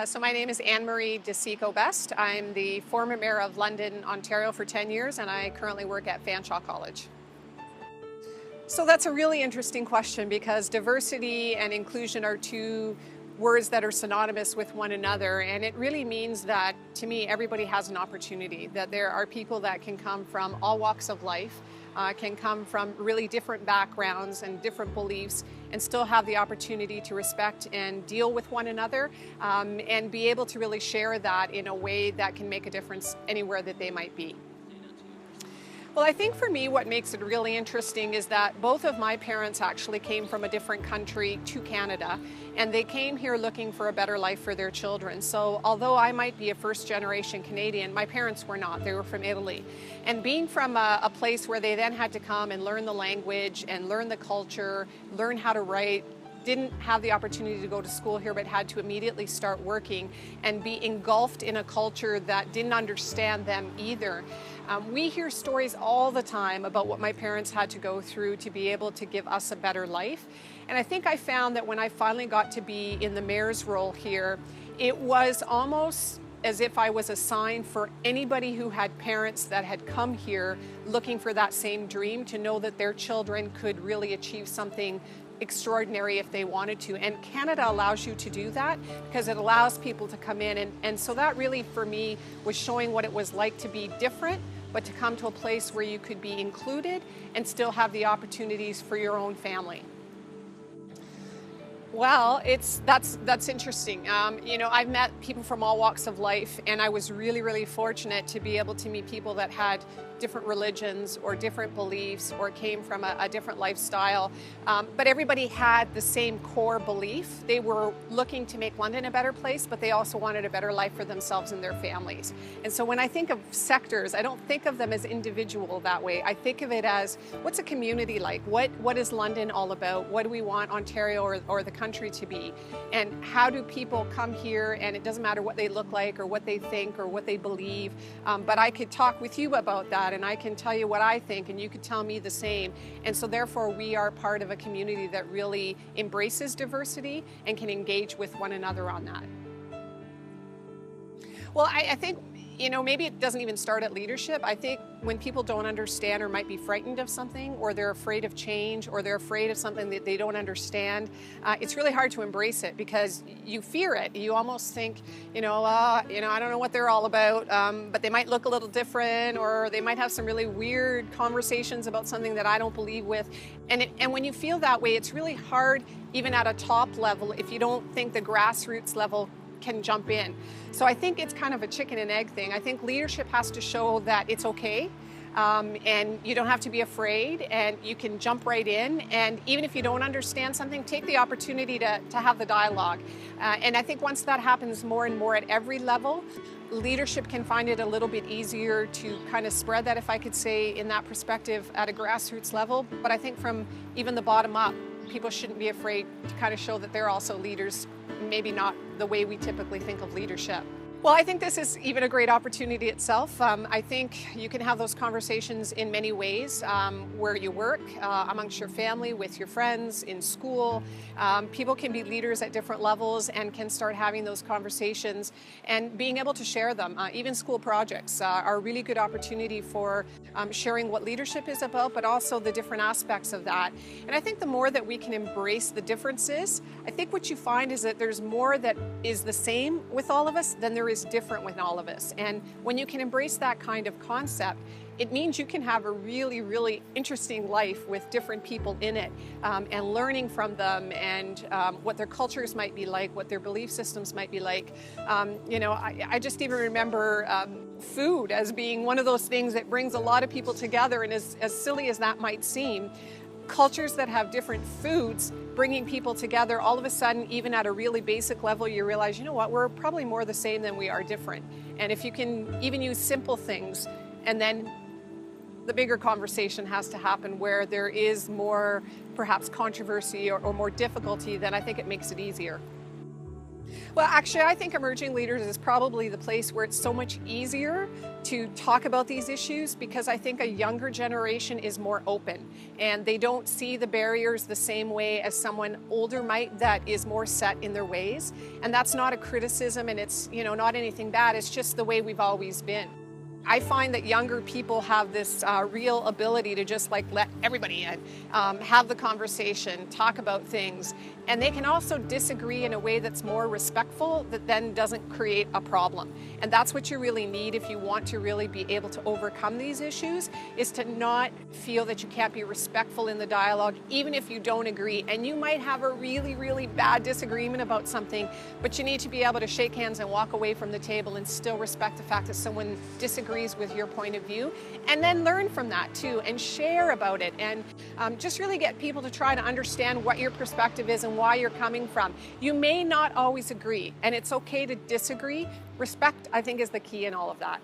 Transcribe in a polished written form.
So my name is Anne-Marie DeCicco-Best. I'm the former mayor of London, Ontario for 10 years, and I currently work at Fanshawe College. So that's a really interesting question because diversity and inclusion are two words that are synonymous with one another, and it really means that, to me, everybody has an opportunity, that there are people that can come from all walks of life, can come from really different backgrounds and different beliefs and still have the opportunity to respect and deal with one another, and be able to really share that in a way that can make a difference anywhere that they might be. Well, I think for me what makes it really interesting is that both of my parents actually came from a different country to Canada, and they came here looking for a better life for their children. So although I might be a first-generation Canadian, my parents were not. They were from Italy. And being from a place where they then had to come and learn the language and learn the culture, learn how to write, didn't have the opportunity to go to school here but had to immediately start working and be engulfed in a culture that didn't understand them either. We hear stories all the time about what my parents had to go through to be able to give us a better life. And I think I found that when I finally got to be in the mayor's role here, it was almost as if I was a sign for anybody who had parents that had come here looking for that same dream, to know that their children could really achieve something extraordinary if they wanted to. And Canada allows you to do that because it allows people to come in. And so that really, for me, was showing what it was like to be different, but to come to a place where you could be included and still have the opportunities for your own family. Well, that's interesting. You know, I've met people from all walks of life, and I was really, really fortunate to be able to meet people that had different religions or different beliefs or came from a different lifestyle. But everybody had the same core belief. They were looking to make London a better place, but they also wanted a better life for themselves and their families. And so when I think of sectors, I don't think of them as individual that way. I think of it as, what's a community like? What is London all about? What do we want Ontario or the country to be? And how do people come here? And it doesn't matter what they look like or what they think or what they believe, but I could talk with you about that, and I can tell you what I think, and you could tell me the same. And so therefore we are part of a community that really embraces diversity and can engage with one another on that. Well, I think, you know, maybe it doesn't even start at leadership. I think when people don't understand or might be frightened of something, or they're afraid of change, or they're afraid of something that they don't understand, it's really hard to embrace it because you fear it. You almost think, I don't know what they're all about, but they might look a little different, or they might have some really weird conversations about something that I don't believe with. And when you feel that way, it's really hard, even at a top level, if you don't think the grassroots level can jump in. So I think it's kind of a chicken and egg thing. I think leadership has to show that it's okay, and you don't have to be afraid, and you can jump right in. And even if you don't understand something, take the opportunity to have the dialogue. And I think once that happens more and more at every level, leadership can find it a little bit easier to kind of spread that, if I could say, in that perspective at a grassroots level. But I think from even the bottom up, people shouldn't be afraid to kind of show that they're also leaders, maybe not the way we typically think of leadership. Well, I think this is even a great opportunity itself. I think you can have those conversations in many ways, where you work, amongst your family, with your friends, in school. People can be leaders at different levels and can start having those conversations and being able to share them. Even school projects are a really good opportunity for sharing what leadership is about, but also the different aspects of that. And I think the more that we can embrace the differences, I think what you find is that there's more that is the same with all of us than there is different with all of us. And when you can embrace that kind of concept, it means you can have a really, really interesting life with different people in it, and learning from them, and what their cultures might be like, what their belief systems might be like. I just even remember food as being one of those things that brings a lot of people together. And as silly as that might seem, cultures that have different foods bringing people together, all of a sudden, even at a really basic level, you realize, you know what, we're probably more the same than we are different. And if you can even use simple things, and then the bigger conversation has to happen where there is more perhaps controversy or more difficulty, then I think it makes it easier. Well, actually, I think emerging leaders is probably the place where it's so much easier to talk about these issues, because I think a younger generation is more open and they don't see the barriers the same way as someone older might that is more set in their ways. And that's not a criticism, and it's, not anything bad. It's just the way we've always been. I find that younger people have this real ability to just let everybody in, have the conversation, talk about things, and they can also disagree in a way that's more respectful, that then doesn't create a problem. And that's what you really need if you want to really be able to overcome these issues, is to not feel that you can't be respectful in the dialogue, even if you don't agree. And you might have a really, really bad disagreement about something, but you need to be able to shake hands and walk away from the table and still respect the fact that someone disagrees with your point of view, and then learn from that too and share about it, and just really get people to try to understand what your perspective is and why you're coming from. You may not always agree, and it's okay to disagree. Respect, I think, is the key in all of that.